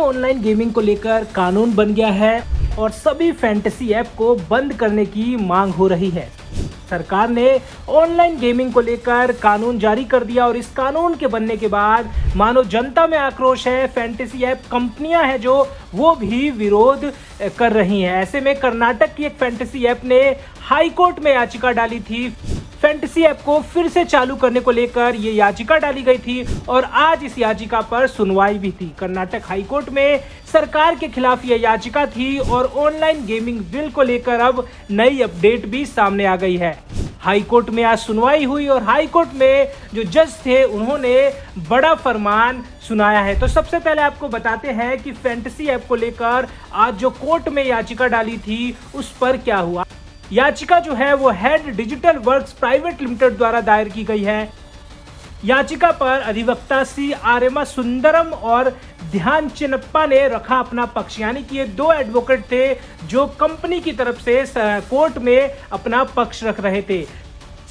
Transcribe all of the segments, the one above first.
Online gaming को लेकर कानून बन गया है और सभी फैंटेसी ऐप को बंद करने की मांग हो रही है। सरकार ने ऑनलाइन गेमिंग को लेकर कानून जारी कर दिया और इस कानून के बनने के बाद मानो जनता में आक्रोश है। फैंटेसी ऐप कंपनियां हैं जो वो भी विरोध कर रही हैं। ऐसे में कर्नाटक की एक फैंटेसी ऐप ने हाई कोर्ट में याचिका डाली थी। फैंटेसी ऐप को फिर से चालू करने को लेकर ये याचिका डाली गई थी और आज इस याचिका पर सुनवाई भी थी। कर्नाटक हाई कोर्ट में सरकार के खिलाफ ये याचिका थी और ऑनलाइन गेमिंग बिल को लेकर अब नई अपडेट भी सामने आ गई है। हाई कोर्ट में आज सुनवाई हुई और हाई कोर्ट में जो जज थे उन्होंने बड़ा फरमान सुनाया है। तो सबसे पहले आपको बताते हैं कि फैंटेसी ऐप को लेकर आज जो कोर्ट में याचिका डाली थी उस पर क्या हुआ। याचिका जो है वो head digital works private limited द्वारा दायर की गई है। याचिका पर अधिवक्ता सी आर्यमा सुंदरम और ध्यान चिन्नप्पा ने रखा अपना पक्ष, यानी कि ये दो एडवोकेट थे जो कंपनी की तरफ से कोर्ट में अपना पक्ष रख रहे थे।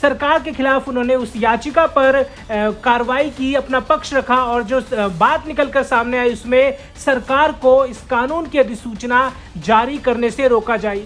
सरकार के खिलाफ उन्होंने उस याचिका पर कार्रवाई की, अपना पक्ष रखा और जो बात निकलकर सामने आई उसमें सरकार को इस कानून की अधिसूचना जारी करने से रोका जाए।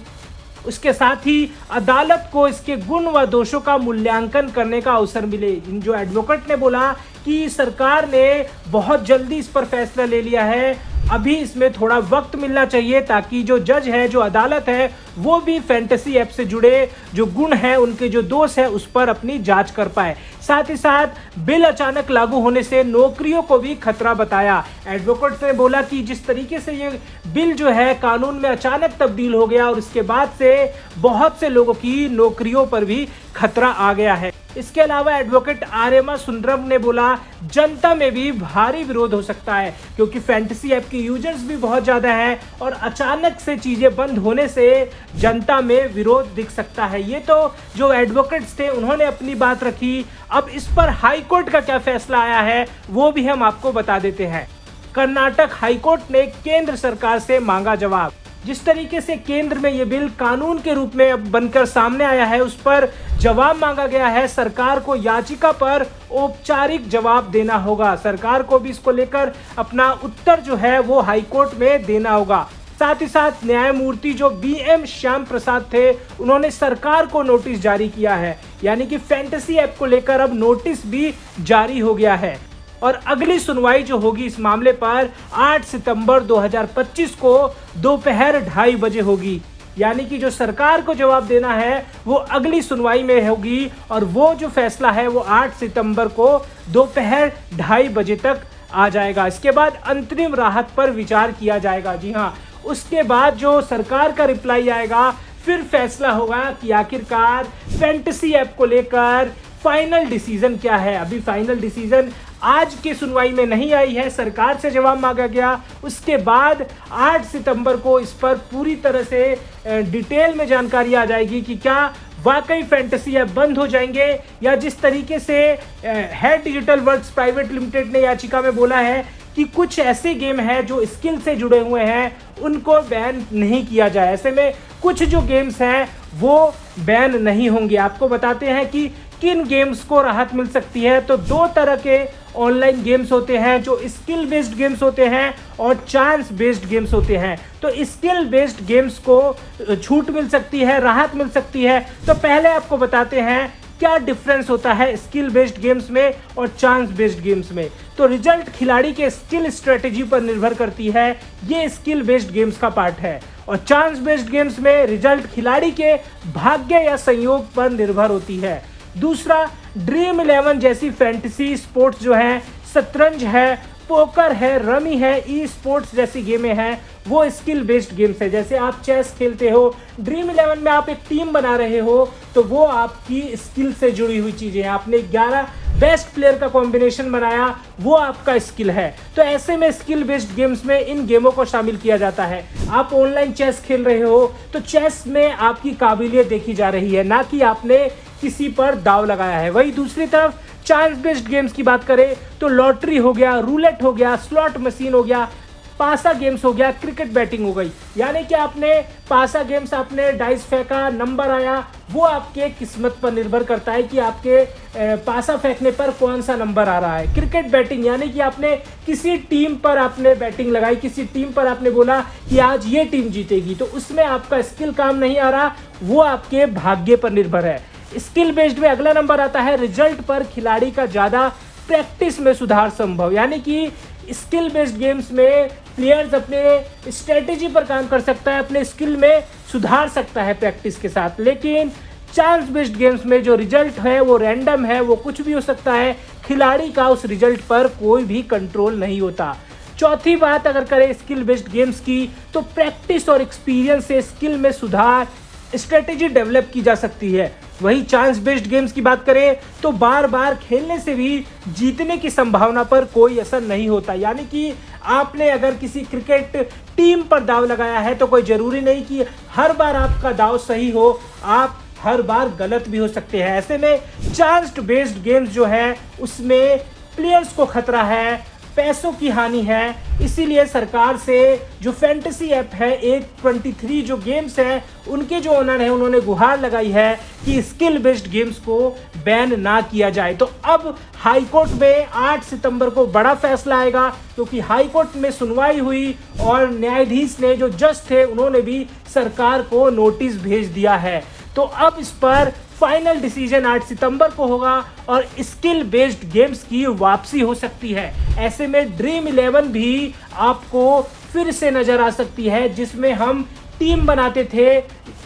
उसके साथ ही अदालत को इसके गुण व दोषों का मूल्यांकन करने का अवसर मिले। इन जो एडवोकेट ने बोला कि सरकार ने बहुत जल्दी इस पर फैसला ले लिया है, अभी इसमें थोड़ा वक्त मिलना चाहिए ताकि जो जज है, जो अदालत है, वो भी फैंटेसी ऐप से जुड़े जो गुण हैं, उनके जो दोष है उस पर अपनी जांच कर पाए। साथ ही साथ बिल अचानक लागू होने से नौकरियों को भी खतरा बताया। एडवोकेट ने बोला कि जिस तरीके से ये बिल जो है कानून में अचानक तब्दील हो गया और इसके बाद से बहुत से लोगों की नौकरियों पर भी खतरा आ गया है। इसके अलावा एडवोकेट आर्यमा सुंदरम ने बोला जनता में भी भारी विरोध हो सकता है क्योंकि फैंटेसी ऐप के यूजर्स भी बहुत ज्यादा हैं और अचानक से चीजें बंद होने से जनता में विरोध दिख सकता है। ये तो जो एडवोकेट्स थे उन्होंने अपनी बात रखी। अब इस पर हाई कोर्ट का क्या फैसला आया है वो भी हम आपको बता देते हैं। कर्नाटक हाई कोर्ट ने केंद्र सरकार से मांगा जवाब। जिस तरीके से केंद्र में ये बिल कानून के रूप में अब बनकर सामने आया है उस पर जवाब मांगा गया है। सरकार को याचिका पर औपचारिक जवाब देना होगा। सरकार को भी इसको लेकर अपना उत्तर जो है वो हाई कोर्ट में देना होगा। साथ ही साथ न्यायमूर्ति जो BM श्याम प्रसाद थे उन्होंने सरकार को नोटिस जारी किया है, यानी कि फैंटेसी ऐप को लेकर अब नोटिस भी जारी हो गया है और अगली सुनवाई जो होगी इस मामले पर 8 सितंबर 2025 को दोपहर 2:30 बजे होगी। यानी कि जो सरकार को जवाब देना है वो अगली सुनवाई में होगी और वो जो फैसला है वो 8 सितंबर को दोपहर 2:30 बजे तक आ जाएगा। इसके बाद अंतरिम राहत पर विचार किया जाएगा। जी हाँ, उसके बाद जो सरकार का रिप्लाई आएगा फिर फैसला होगा कि आखिरकार फैंटेसी ऐप को लेकर फाइनल डिसीजन क्या है। अभी फाइनल डिसीजन आज की सुनवाई में नहीं आई है, सरकार से जवाब मांगा गया। उसके बाद 8 सितंबर को इस पर पूरी तरह से डिटेल में जानकारी आ जाएगी कि क्या वाकई फैंटेसी ऐप बंद हो जाएंगे या जिस तरीके से head digital works private limited ने याचिका में बोला है कि कुछ ऐसे गेम हैं जो स्किल से जुड़े हुए हैं उनको बैन नहीं किया जाए। ऐसे में कुछ जो गेम्स हैं वो बैन नहीं होंगे। आपको बताते हैं कि किन गेम्स को राहत मिल सकती है। तो दो तरह के ऑनलाइन गेम्स होते हैं, जो स्किल बेस्ड गेम्स होते हैं और चांस बेस्ड गेम्स होते हैं। तो स्किल बेस्ड गेम्स को छूट मिल सकती है, राहत मिल सकती है। तो पहले आपको बताते हैं क्या डिफरेंस होता है स्किल बेस्ड गेम्स में और चांस बेस्ड गेम्स में। तो रिजल्ट खिलाड़ी के स्किल स्ट्रेटेजी पर निर्भर करती है, ये स्किल बेस्ड गेम्स का पार्ट है। और चांस बेस्ड गेम्स में रिजल्ट खिलाड़ी के भाग्य या संयोग पर निर्भर होती है। दूसरा, ड्रीम 11 जैसी फैंटेसी स्पोर्ट्स जो है, शतरंज है, पोकर है, रमी है, ई स्पोर्ट्स जैसी गेमें हैं, वो स्किल बेस्ड गेम्स है। जैसे आप चेस खेलते हो, ड्रीम 11 में आप एक टीम बना रहे हो तो वो आपकी स्किल से जुड़ी हुई चीज़ें हैं। आपने 11 बेस्ट प्लेयर का कॉम्बिनेशन बनाया, वो आपका स्किल है। तो ऐसे में स्किल बेस्ड गेम्स में इन गेमों को शामिल किया जाता है। आप ऑनलाइन चेस खेल रहे हो तो चेस में आपकी काबिलियत देखी जा रही है, ना कि आपने किसी पर दाव लगाया है। वही दूसरी तरफ चांस बेस्ड गेम्स की बात करें तो लॉटरी हो गया, रूलेट हो गया, स्लॉट मशीन हो गया, पासा गेम्स हो गया, क्रिकेट बैटिंग हो गई। यानी कि आपने पासा गेम्स, आपने डाइस फेंका, नंबर आया, वो आपके किस्मत पर निर्भर करता है कि आपके पासा फेंकने पर कौन सा नंबर आ रहा है। क्रिकेट बैटिंग यानी कि आपने किसी टीम पर आपने बैटिंग लगाई, किसी टीम पर आपने बोला कि आज ये टीम जीतेगी, तो उसमें आपका स्किल काम नहीं आ रहा, वो आपके भाग्य पर निर्भर है। स्किल बेस्ड में अगला नंबर आता है रिजल्ट पर खिलाड़ी का ज़्यादा प्रैक्टिस में सुधार संभव। यानी कि स्किल बेस्ड गेम्स में प्लेयर्स अपने स्ट्रेटेजी पर काम कर सकता है, अपने स्किल में सुधार सकता है प्रैक्टिस के साथ। लेकिन चांस बेस्ड गेम्स में जो रिजल्ट है वो रैंडम है, वो कुछ भी हो सकता है, खिलाड़ी का उस रिजल्ट पर कोई भी कंट्रोल नहीं होता। चौथी बात अगर करें स्किल बेस्ड गेम्स की, तो प्रैक्टिस और एक्सपीरियंस से स्किल में सुधार, स्ट्रेटेजी डेवलप की जा सकती है। वही चांस बेस्ड गेम्स की बात करें तो बार बार खेलने से भी जीतने की संभावना पर कोई असर नहीं होता। यानी कि आपने अगर किसी क्रिकेट टीम पर दाव लगाया है तो कोई ज़रूरी नहीं कि हर बार आपका दाव सही हो, आप हर बार गलत भी हो सकते हैं। ऐसे में चांस बेस्ड गेम्स जो है उसमें प्लेयर्स को खतरा है, पैसों की हानि है। इसीलिए सरकार से जो फैंटेसी ऐप है 823 जो गेम्स हैं उनके जो ओनर हैं उन्होंने गुहार लगाई है कि स्किल बेस्ड गेम्स को बैन ना किया जाए। तो अब हाई कोर्ट में 8 सितंबर को बड़ा फैसला आएगा, क्योंकि हाई कोर्ट में सुनवाई हुई और न्यायाधीश ने जो जज थे उन्होंने भी सरकार को नोटिस भेज दिया है। तो अब इस पर फाइनल डिसीजन 8 सितंबर को होगा और स्किल बेस्ड गेम्स की वापसी हो सकती है। ऐसे में ड्रीम 11 भी आपको फिर से नजर आ सकती है, जिसमें हम टीम बनाते थे,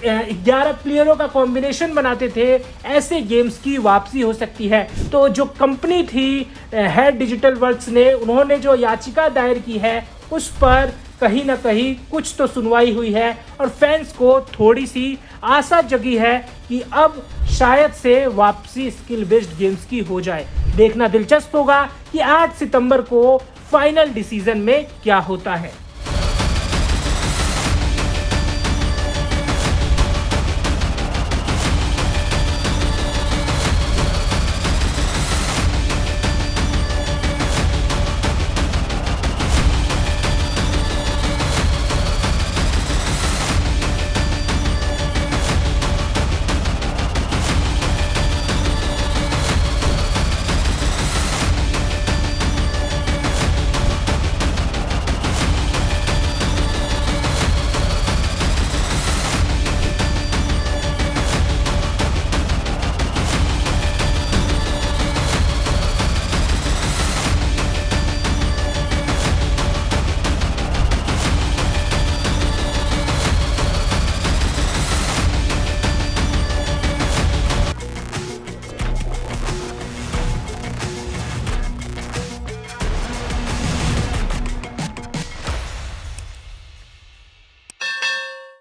11 प्लेयरों का कॉम्बिनेशन बनाते थे। ऐसे गेम्स की वापसी हो सकती है। तो जो कंपनी थी हेड डिजिटल वर्क्स ने, उन्होंने जो याचिका दायर की है उस पर कहीं ना कहीं कुछ तो सुनवाई हुई है और फैंस को थोड़ी सी आशा जगी है कि अब शायद से वापसी स्किल बेस्ड गेम्स की हो जाए। देखना दिलचस्प होगा कि 8 सितंबर को फाइनल डिसीजन में क्या होता है।